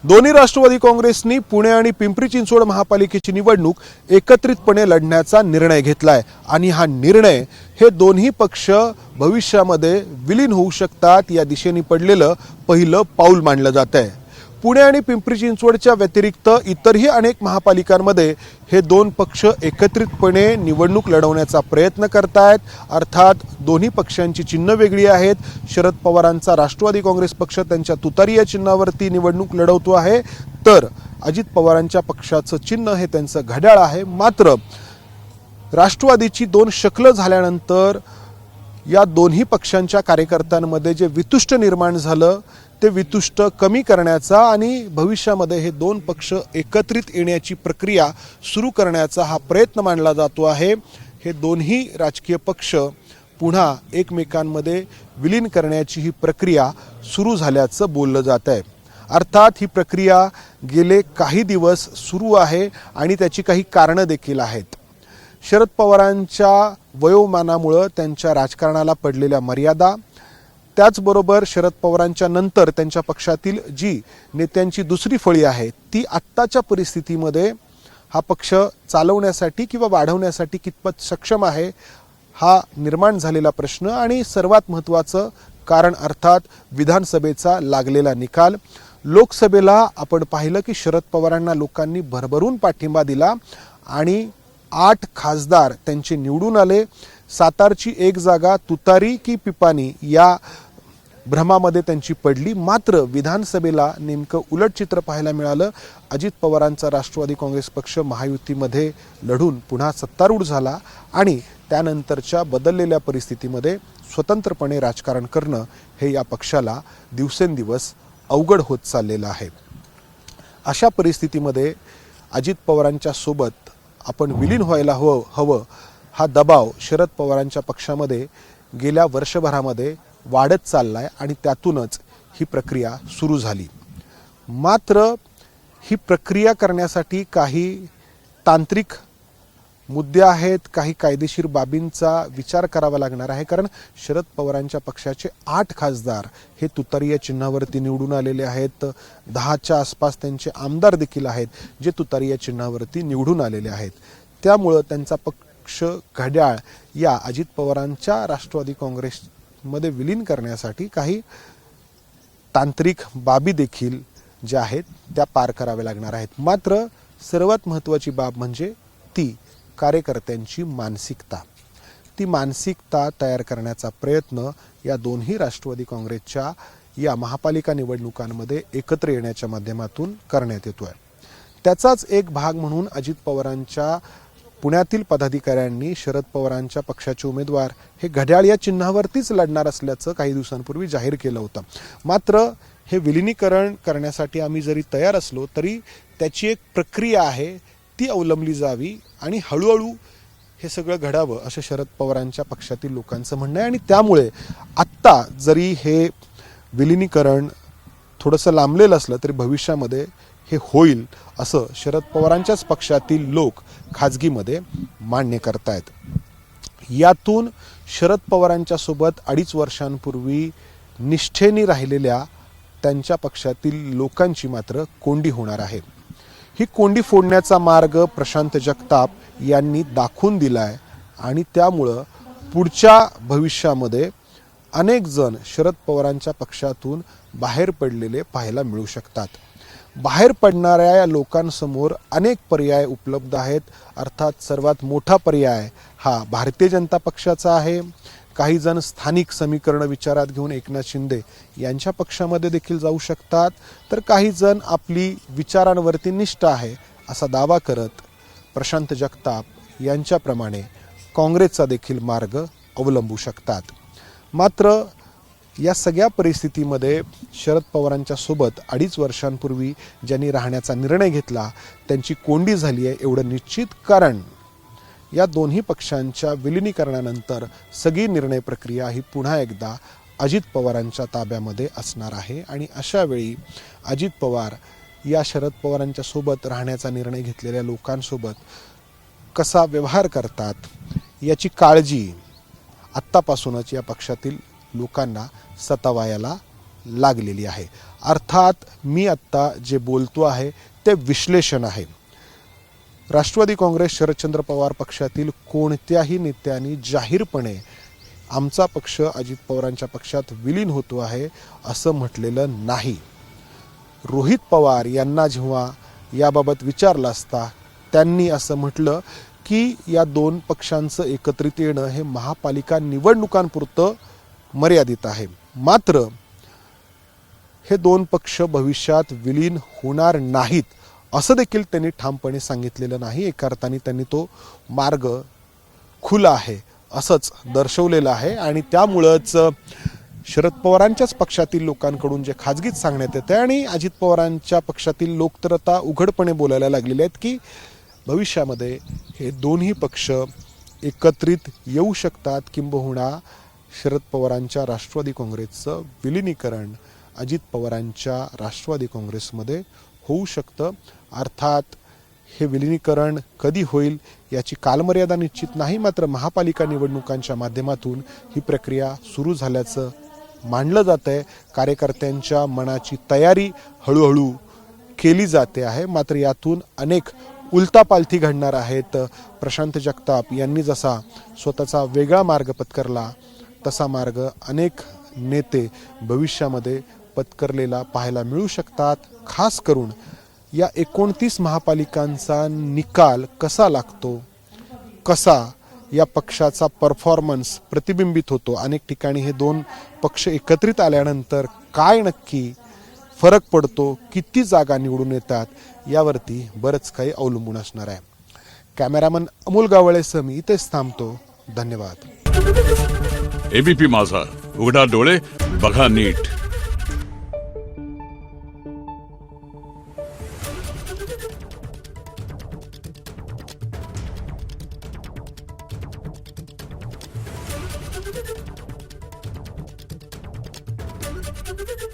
दोन्ही राष्ट्रवादी काँग्रेसनी पुणे आणि पिंपरी चिंचवड महापालिकेची निवडणूक एकत्रितपणे लढण्याचा निर्णय घेतलाय आणि हा निर्णय हे दोन्ही पक्ष भविष्यामध्ये विलीन होऊ शकतात या दिशेने पडलेलं पहिलं पाऊल मानलं जातंय। पुणे आणि पिंपरी चिंचवडच्या व्यतिरिक्त इतरही अनेक महापालिकांमध्ये हे दोन पक्ष एकत्रितपणे निवडणूक लढवण्याचा प्रयत्न करतायत। अर्थात दोन्ही पक्षांची चिन्ह वेगळी आहेत। शरद पवारांचा राष्ट्रवादी काँग्रेस पक्ष त्यांच्या तुतारी या चिन्हावरती निवडणूक लढवतो आहे, तर अजित पवारांच्या पक्षाचं चिन्ह हे त्यांचं घड्याळ आहे। मात्र राष्ट्रवादीची दोन शकलं झाल्यानंतर या दोन्ही पक्षांच्या कार्यकर्त्यांमध्ये जे वितुष्ट निर्माण झालं ते वितुष्ट कमी करण्याचा आणि भविष्यामध्ये हे दोन पक्ष एकत्रित येण्याची प्रक्रिया सुरू करण्याचा हा प्रयत्न मानला जातो आहे। हे दोन्ही राजकीय पक्ष पुन्हा एकमेकांमध्ये विलीन करण्याची ही प्रक्रिया सुरू झाल्याचं बोललं जात आहे। अर्थात ही प्रक्रिया गेले काही दिवस सुरू आहे आणि त्याची काही कारणं देखील आहेत। शरद पवारांच्या वयोमानामुळे त्यांच्या राजकारणाला पडलेल्या मर्यादा, त्याचबरोबर शरद पवारांच्या नंतर त्यांच्या पक्षातील जी नेत्यांची दुसरी फळी आहे ती आत्ताच्या परिस्थितीमध्ये हा पक्ष चालवण्यासाठी किंवा वाढवण्यासाठी कितपत सक्षम आहे हा निर्माण झालेला प्रश्न आणि सर्वात महत्त्वाचं कारण अर्थात विधानसभेचा लागलेला निकाल। लोकसभेला आपण पाहिलं की शरद पवारांना लोकांनी भरभरून पाठिंबा दिला आणि 8 खासदार त्यांचे निवडून आले। सातारची एक जागा तुतारी की पिपाणी या भ्रमामध्ये त्यांची पडली। मात्र विधानसभेला नेमकं उलट चित्र पाहायला मिळालं। अजित पवारांचा राष्ट्रवादी काँग्रेस पक्ष महायुतीमध्ये लढून पुन्हा सत्तारूढ झाला आणि त्यानंतरच्या बदललेल्या परिस्थितीमध्ये स्वतंत्रपणे राजकारण करणं हे या पक्षाला दिवसेंदिवस अवघड होत चाललेलं आहे। अशा परिस्थितीमध्ये अजित पवारांच्या सोबत आपण विलीन व्हायला हवं हा दबाव शरद पवारांच्या पक्षामध्ये गेल्या वर्षभरामध्ये वाढत चाललाय आणि त्यातूनच ही प्रक्रिया सुरू झाली। मात्र ही प्रक्रिया करण्यासाठी काही तांत्रिक मुद्दे आहेत, काही कायदेशीर बाबींचा विचार करावा लागणार आहे। कारण शरद पवारांच्या पक्षाचे 8 खासदार हे तुतारी या चिन्हावरती निवडून आलेले आहेत। 10च्या आसपास त्यांचे आमदार देखील आहेत जे तुतारी या चिन्हावरती निवडून आलेले आहेत। त्यामुळं त्यांचा पक्ष घड्याळ या अजित पवारांच्या राष्ट्रवादी काँग्रेसमध्ये विलीन करण्यासाठी काही तांत्रिक बाबी देखील ज्या आहेत त्या पार कराव्या लागणार आहेत। मात्र सर्वात महत्त्वाची बाब म्हणजे ती कार्यकर्त्यांची मानसिकता। ती मानसिकता तयार करण्याचा प्रयत्न या दोन्ही राष्ट्रवादी काँग्रेसच्या या महापालिका निवडणुकांमध्ये एकत्र येण्याच्या माध्यमातून करण्यात येतोय। त्याचाच एक भाग म्हणून अजित पवारांच्या पुण्यातील पदाधिकाऱ्यांनी शरद पवारांच्या पक्षाचे उमेदवार हे घड्याळ या चिन्हावरतीच लढणार असल्याचं काही दिवसांपूर्वी जाहीर केलं होतं। मात्र हे विलिनीकरण करण्यासाठी आम्ही जरी तयार असलो तरी त्याची एक प्रक्रिया आहे ती अवलंबली जावी आणि हळूहळू हे सगळं घडावं असं शरद पवारांच्या पक्षातील लोकांचं म्हणणं आहे। आणि त्यामुळे आत्ता जरी हे विलिनीकरण थोडंसं लांबलेलं असलं तरी भविष्यामध्ये हे होईल असं शरद पवारांच्याच पक्षातील लोक खाजगीमध्ये मान्य करतायत। यातून शरद पवारांच्या सोबत 2.5 वर्षांपूर्वी निष्ठेने राहिलेल्या त्यांच्या पक्षातील लोकांची मात्र कोंडी होणार आहे। ही कोंडी फोडण्याचा मार्ग प्रशांत जगताप यांनी दाखवून दिलाय आणि त्यामुळं पुढच्या भविष्यामध्ये अनेक जण शरद पवारांच्या पक्षातून बाहेर पडलेले पाहायला मिळू शकतात। बाहेर पडणाऱ्या या लोकांसमोर अनेक पर्याय उपलब्ध आहेत। अर्थात सर्वात मोठा पर्याय हा भारतीय जनता पक्षाचा आहे। काही जण स्थानिक समीकरण विचारात घेऊन एकनाथ शिंदे यांच्या पक्षामध्ये देखील जाऊ शकतात, तर काही जण आपली विचारांवरती निष्ठ आहे असा दावा करत प्रशांत जगताप यांच्याप्रमाणे काँग्रेसचा देखील मार्ग अवलंबू शकतात। मात्र या सगळ्या परिस्थितीमध्ये शरद पवारांच्या सोबत 2.5 वर्षांपूर्वी ज्यांनी राहण्याचा निर्णय घेतला त्यांची कोंडी झाली आहे एवढं निश्चित। कारण या दोन्ही पक्षांच्या विलिनीकरणानंतर सगळी निर्णय प्रक्रिया ही पुन्हा एकदा अजित पवारांच्या ताब्यामध्ये असणार आहे आणि अशा वेळी अजित पवार या शरद पवारांच्या सोबत राहण्याचा निर्णय घेतलेल्या लोकांसोबत कसा व्यवहार करतात याची काळजी आत्तापासूनच या पक्षातील लोकांना सतावायला लागलेली आहे। अर्थात मी आत्ता जे बोलतो आहे ते विश्लेषण आहे. राष्ट्रवादी काँग्रेस शरदचंद्र पवार पक्षातील कोणत्याही नेत्यांनी जाहीरपणे आमचा पक्ष अजित पवारांच्या पक्षात विलीन होतो आहे असं म्हटलेलं नाही. रोहित पवार यांना जेव्हा याबाबत विचारलं असता त्यांनी असं म्हटलं की या दोन पक्षांचं एकत्रित येणं हे महापालिका निवडणुकांपुरतं मर्यादित आहे. मात्र हे दोन पक्ष भविष्यात विलीन होणार नाहीत असं देखील त्यांनी ठामपणे सांगितलेलं नाही. एका अर्थाने त्यांनी तो मार्ग खुला आहे असंच दर्शवलेलं आहे आणि त्यामुळंच शरद पवारांच्याच पक्षातील लोकांकडून जे खाजगीत सांगण्यात येते आणि अजित पवारांच्या पक्षातील लोक तर आता उघडपणे बोलायला लागलेले आहेत की भविष्यामध्ये हे दोन्ही पक्ष एकत्रित येऊ शकतात, किंबहुना शरद पवारांच्या राष्ट्रवादी काँग्रेसचं विलिनीकरण अजित पवारांच्या राष्ट्रवादी काँग्रेसमध्ये होऊ शकतं. अर्थात हे विलिनीकरण कधी होईल याची कालमर्यादा निश्चित नाही, मात्र महापालिका निवडणुकांच्या माध्यमातून ही प्रक्रिया सुरू झाल्याचं मानलं जात आहे. कार्यकर्त्यांच्या मनाची तयारी हळूहळू केली जाते आहे. मात्र यातून अनेक उलतापालथी घडणार आहेत. प्रशांत जगताप यांनी जसा स्वतःचा वेगळा मार्ग पत्करला तसा मार्ग अनेक नेते भविष्यामध्ये पत्करलेला पाहायला मिळू शकतात. खास करून या 29 महापालिकांचा निकाल कसा लागतो, कसा या पक्षाचा परफॉर्मन्स प्रतिबिंबित होतो, अनेक ठिकाणी हे दोन पक्ष एकत्रित आल्यानंतर काय नक्की फरक पडतो, किती जागा निवडून येतात यावरती बरंच काही अवलंबून असणार आहे. कॅमेरामन अमोल गावळेसह मी इथेच थांबतो. धन्यवाद. एबीपी माझा, उघडा डोळे बघा नीट. Thank you.